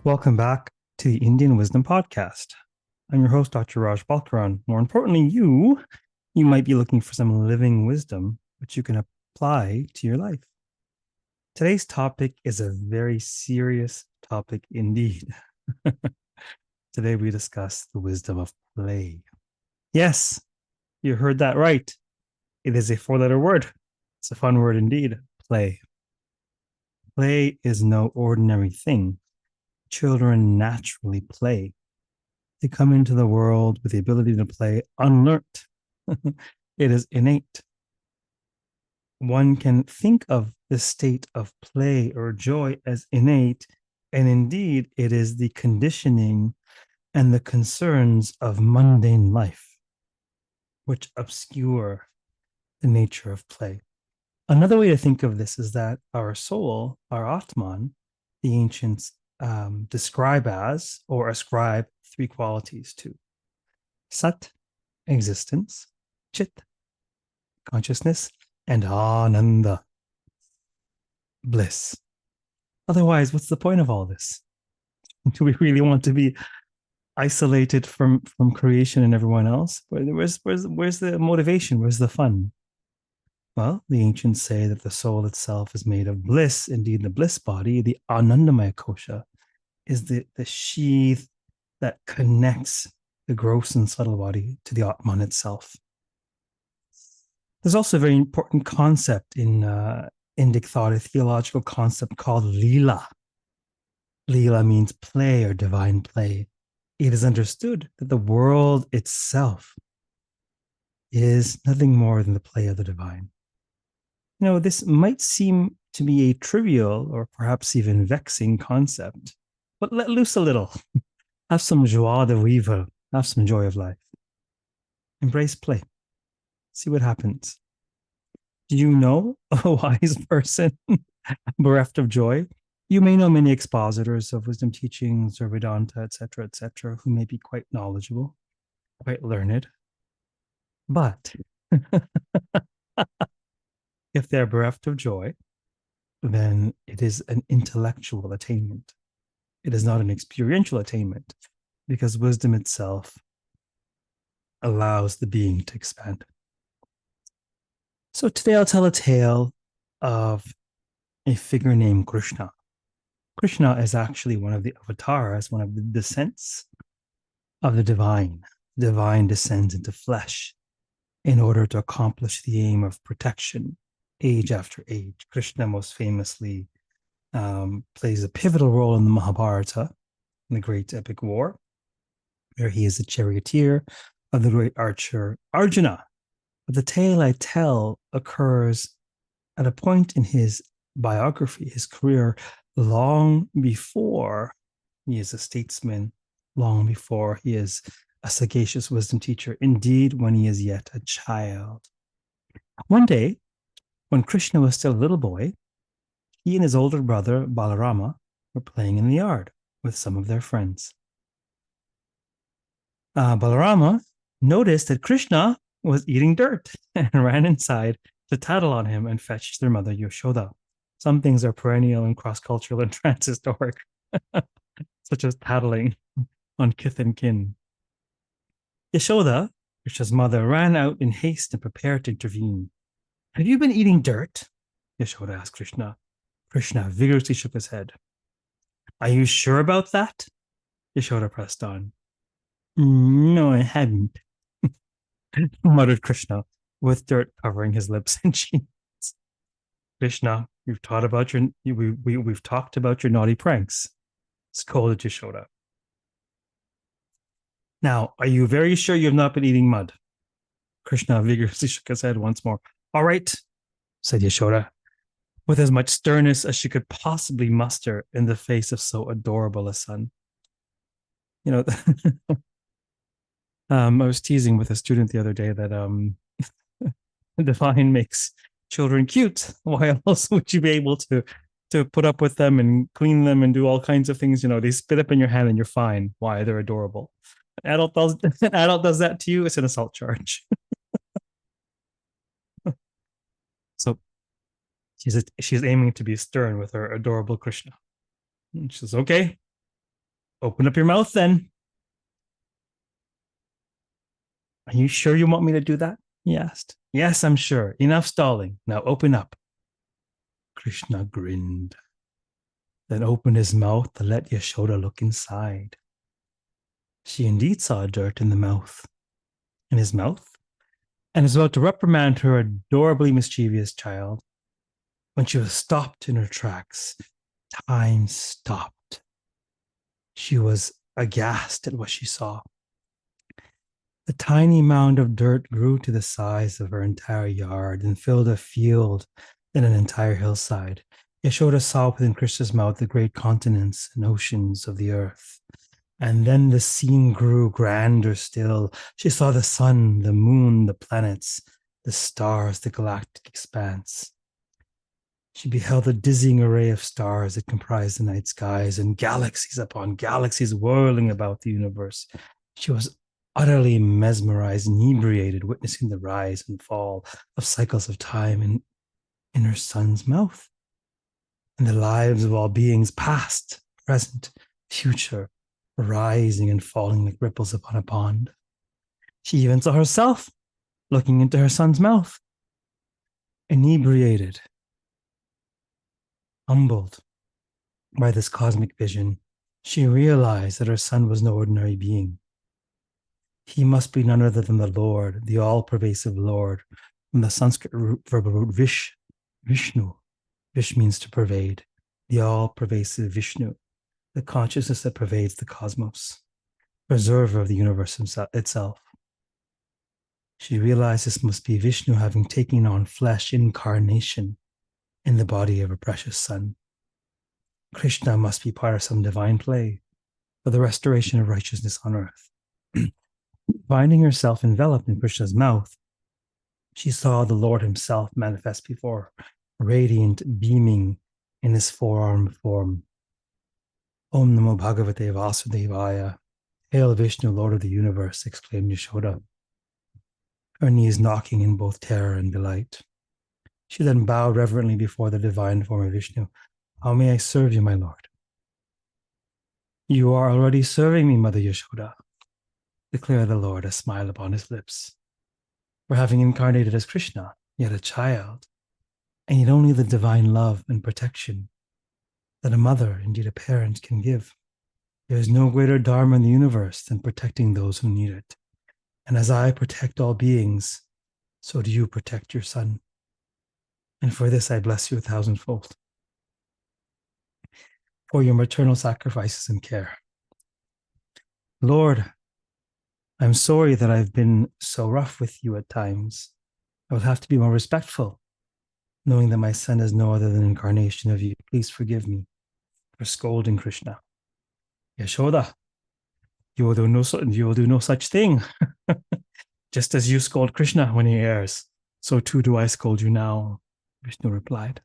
Welcome back to the Indian Wisdom Podcast. I'm your host, Dr. Raj Balkaran. More importantly, you might be looking for some living wisdom which you can apply to your life. Today's topic is a very serious topic indeed. Today we discuss the wisdom of play. Yes, you heard that right. It is a four-letter word. It's a fun word indeed, play. Play is no ordinary thing. Children naturally play. They come into the world with the ability to play unlearnt. It is innate. One can think of the state of play or joy as innate, and indeed it is the conditioning and the concerns of mundane life which obscure the nature of play. Another way to think of this is that our soul, our Atman, the ancients describe as or ascribe three qualities to: Sat, existence; Chit, consciousness; and ānanda, bliss. Otherwise, what's the point of all this? Do we really want to be isolated from creation and everyone else? Where's the motivation? Where's the fun? Well, the ancients say that the soul itself is made of bliss. Indeed, the bliss body, the ānandamaya kosha, is the sheath that connects the gross and subtle body to the Atman itself. There's also a very important concept in Indic thought, a theological concept called līlā. Līlā means play or divine play. It is understood that the world itself is nothing more than the play of the divine. You know, this might seem to be a trivial or perhaps even vexing concept, but let loose a little. Have some joie de vivre. Have some joy of life. Embrace play. See what happens. Do you know a wise person bereft of joy? You may know many expositors of wisdom teachings or Vedanta, etc., who may be quite knowledgeable, quite learned. But if they're bereft of joy, then it is an intellectual attainment. It is not an experiential attainment, because wisdom itself allows the being to expand. So today I'll tell a tale of a figure named Kṛṣṇa. Kṛṣṇa is actually one of the avatars, one of the descents of the divine. The divine descends into flesh in order to accomplish the aim of protection, age after age. Kṛṣṇa most famously plays a pivotal role in the Mahabharata, in the great epic war, where he is the charioteer of the great archer Arjuna. But the tale I tell occurs at a point in his biography, his career, long before he is a statesman, long before he is a sagacious wisdom teacher, indeed when he is yet a child. One day, when Kṛṣṇa was still a little boy, he and his older brother Balarama were playing in the yard with some of their friends. Balarama noticed that Kṛṣṇa was eating dirt and ran inside to tattle on him and fetched their mother Yaśoda. Some things are perennial and cross-cultural and transhistoric, such as tattling on kith and kin. Yaśoda, Kṛṣṇa's mother, ran out in haste and prepared to intervene. "Have you been eating dirt?" Yaśoda asked Kṛṣṇa. Kṛṣṇa vigorously shook his head. "Are you sure about that?" Yaśoda pressed on. "No, I haven't," muttered Kṛṣṇa, with dirt covering his lips and cheeks. "Kṛṣṇa, we've talked about your naughty pranks," scolded Yaśoda. "Now, are you very sure you have not been eating mud?" Kṛṣṇa vigorously shook his head once more. "All right," said Yaśoda, with as much sternness as she could possibly muster in the face of so adorable a son. You know, I was teasing with a student the other day that the divine makes children cute. Why else would you be able to put up with them and clean them and do all kinds of things? You know, they spit up in your hand and you're fine. Why? They're adorable. An adult does that to you, it's an assault charge. So she's aiming to be stern with her adorable Kṛṣṇa. And she says, "Okay, Open up your mouth then. Are you sure you want me to do that? He asked. Yes, I'm sure. Enough stalling. Now open up. Kṛṣṇa grinned, then opened his mouth to let Yaśoda look inside. She indeed saw dirt in his mouth, and was about to reprimand her adorably mischievous child when she was stopped in her tracks. Time stopped. She was aghast at what she saw. The tiny mound of dirt grew to the size of her entire yard and filled a field and an entire hillside. Yaśoda saw within Kṛṣṇa's mouth the great continents and oceans of the earth. And then the scene grew grander still. She saw the sun, the moon, the planets, the stars, the galactic expanse. She beheld a dizzying array of stars that comprised the night skies and galaxies upon galaxies whirling about the universe. She was utterly mesmerized, inebriated, witnessing the rise and fall of cycles of time in her son's mouth. And the lives of all beings, past, present, future, rising and falling like ripples upon a pond. She even saw herself looking into her son's mouth, inebriated, humbled by this cosmic vision. She realized that her son was no ordinary being. He must be none other than the Lord, the all-pervasive Lord, from the Sanskrit verb root Vishnu. Vish means to pervade, the all-pervasive Vishnu, the consciousness that pervades the cosmos, preserver of the universe itself. She realized this must be Vishnu having taken on flesh incarnation in the body of a precious son. Kṛṣṇa must be part of some divine play for the restoration of righteousness on earth. Finding herself enveloped in Kṛṣṇa's mouth, she saw the Lord himself manifest before her, radiant, beaming in his four-armed form. Om Namo Bhagavate Vasudevaya. Hail Vishnu, Lord of the universe, exclaimed Yaśoda, her knees knocking in both terror and delight. She then bowed reverently before the divine form of Vishnu. How may I serve you, my Lord? You are already serving me, Mother Yaśoda, declared the Lord, a smile upon his lips. For having incarnated as Kṛṣṇa, yet a child, and yet only the divine love and protection that a mother, indeed a parent, can give. There is no greater dharma in the universe than protecting those who need it. And as I protect all beings, so do you protect your son. And for this I bless you 1,000-fold. For your maternal sacrifices and care. Lord, I'm sorry that I've been so rough with you at times. I will have to be more respectful, knowing that my son is no other than an incarnation of you. Please forgive me for scolding Kṛṣṇa. Yaśoda, you will do no such thing. Just as you scold Kṛṣṇa when he errs, so too do I scold you now, Vishnu replied.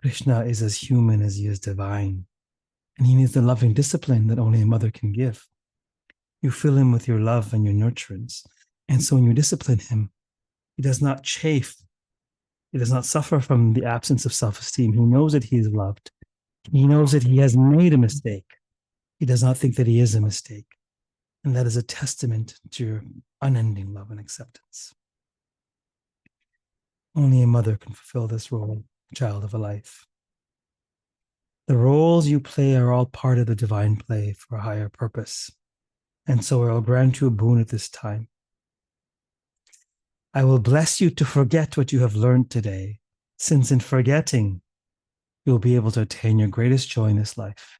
Kṛṣṇa is as human as he is divine, and he needs the loving discipline that only a mother can give. You fill him with your love and your nurturance, and so when you discipline him, he does not chafe. He does not suffer from the absence of self-esteem. He knows that he is loved. He knows that he has made a mistake. He does not think that he is a mistake. And that is a testament to your unending love and acceptance. Only a mother can fulfill this role, child of a life. The roles you play are all part of the divine play for a higher purpose. And so I will grant you a boon at this time. I will bless you to forget what you have learned today, since in forgetting, you will be able to attain your greatest joy in this life,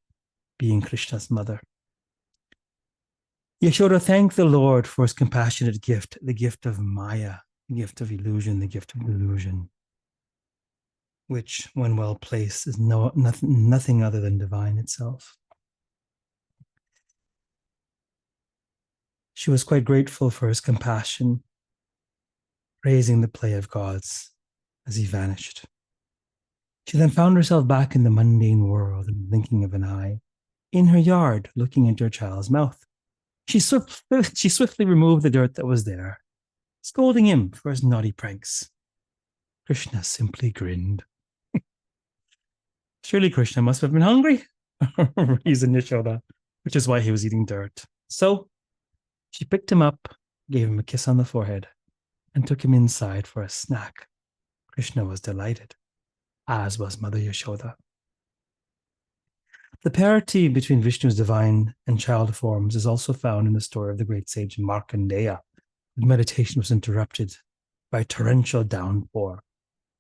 being Kṛṣṇa's mother. Yaśoda thanked the Lord for his compassionate gift, the gift of Maya, the gift of illusion, the gift of delusion, which, when well placed, is nothing other than divine itself. She was quite grateful for his compassion, praising the play of gods as he vanished. She then found herself back in the mundane world in the blinking of an eye, in her yard, looking into her child's mouth. She swiftly removed the dirt that was there, scolding him for his naughty pranks. Kṛṣṇa simply grinned. Surely Kṛṣṇa must have been hungry, reasoned Yaśoda. which is why he was eating dirt. So she picked him up, gave him a kiss on the forehead, and took him inside for a snack. Kṛṣṇa was delighted, as was Mother Yaśoda. The parity between Vishnu's divine and child forms is also found in the story of the great sage Markandeya. His meditation was interrupted by a torrential downpour.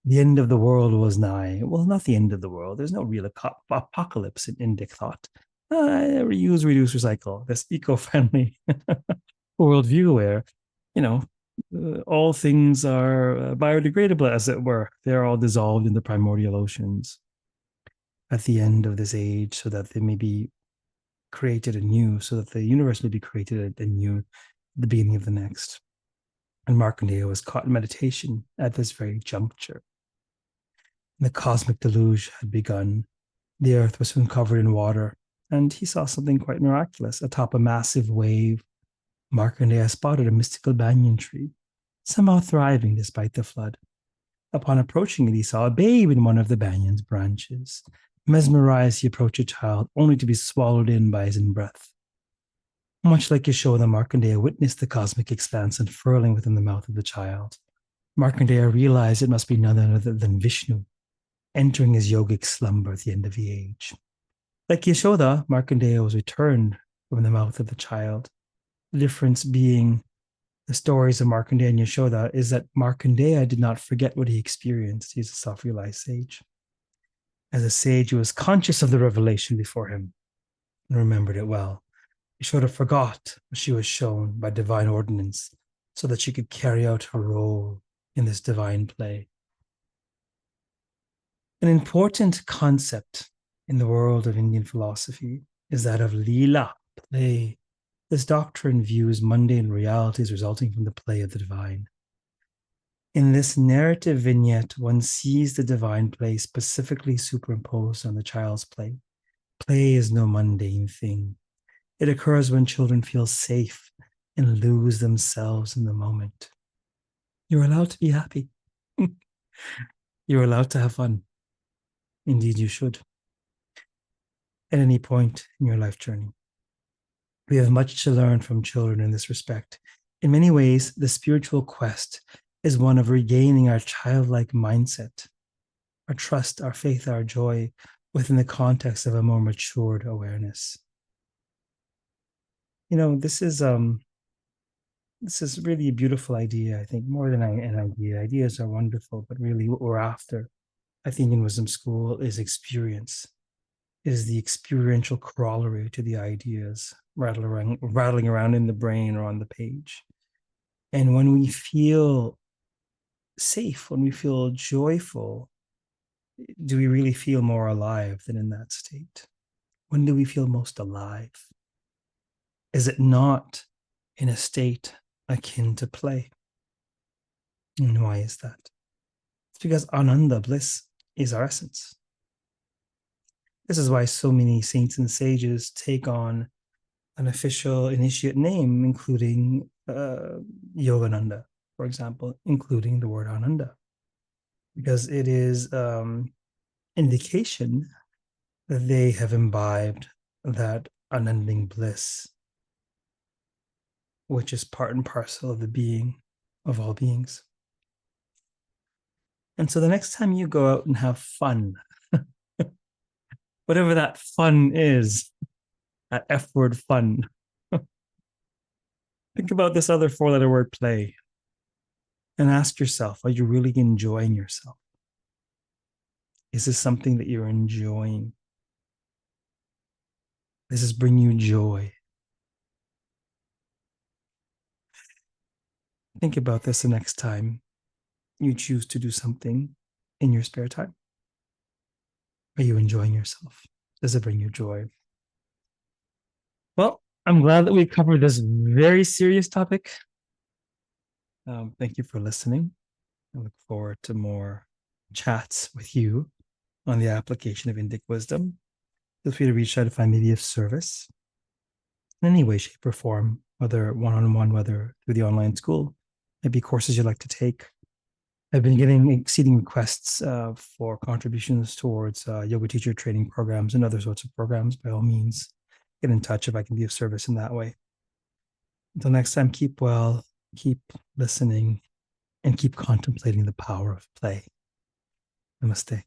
The end of the world was nigh. Well, not the end of the world. There's no real apocalypse in Indic thought. Reuse, reduce, recycle. This eco-friendly worldview where, all things are biodegradable, as it were. They're all dissolved in the primordial oceans at the end of this age, so that they may be created anew, so that the universe may be created anew at the beginning of the next. And Markandeya was caught in meditation at this very juncture. The cosmic deluge had begun. The earth was soon covered in water, and he saw something quite miraculous. Atop a massive wave, Markandeya spotted a mystical banyan tree, somehow thriving despite the flood. Upon approaching it, he saw a babe in one of the banyan's branches. Mesmerized, he approached a child, only to be swallowed in by his in-breath. Much like Yaśoda, Markandeya witnessed the cosmic expanse unfurling within the mouth of the child. Markandeya realized it must be none other than Vishnu, entering his yogic slumber at the end of the age. Like Yaśoda, Markandeya was returned from the mouth of the child. The difference being the stories of Markandeya and Yaśoda is that Markandeya did not forget what he experienced. He's a self-realized sage. As a sage, he was conscious of the revelation before him and remembered it well. Yaśoda forgot what she was shown by divine ordinance so that she could carry out her role in this divine play. An important concept in the world of Indian philosophy is that of līlā, play. This doctrine views mundane realities resulting from the play of the divine. In this narrative vignette, one sees the divine play specifically superimposed on the child's play. Play is no mundane thing. It occurs when children feel safe and lose themselves in the moment. You're allowed to be happy. You're allowed to have fun. Indeed, you should. At any point in your life journey. We have much to learn from children in this respect. In many ways, the spiritual quest is one of regaining our childlike mindset, our trust, our faith, our joy within the context of a more matured awareness. This is really a beautiful idea. I think more than an idea. Ideas are wonderful, but really what we're after, I think, in Wisdom School is experience. It is the experiential corollary to the ideas rattling around in the brain or on the page. And when we feel safe, when we feel joyful, do we really feel more alive than in that state? When do we feel most alive? Is it not in a state akin to play? And why is that? It's because ānanda, bliss, is our essence. This is why so many saints and sages take on an official initiate name, including Yogananda, for example, including the word ānanda, because it is indication that they have imbibed that unending bliss, which is part and parcel of the being of all beings. And so the next time you go out and have fun, whatever that fun is, that F word fun, think about this other four-letter word play and ask yourself, are you really enjoying yourself? Is this something that you're enjoying? Does this bring you joy? Think about this the next time you choose to do something in your spare time. Are you enjoying yourself? Does it bring you joy? Well, I'm glad that we covered this very serious topic. Thank you for listening. I look forward to more chats with you on the application of Indic wisdom. Feel free to reach out if I may be of service in any way, shape, or form, whether one-on-one, whether through the online school, maybe courses you'd like to take. I've been getting exceeding requests for contributions towards yoga teacher training programs and other sorts of programs. By all means, get in touch if I can be of service in that way. Until next time, keep well, keep listening, and keep contemplating the power of play. Namaste.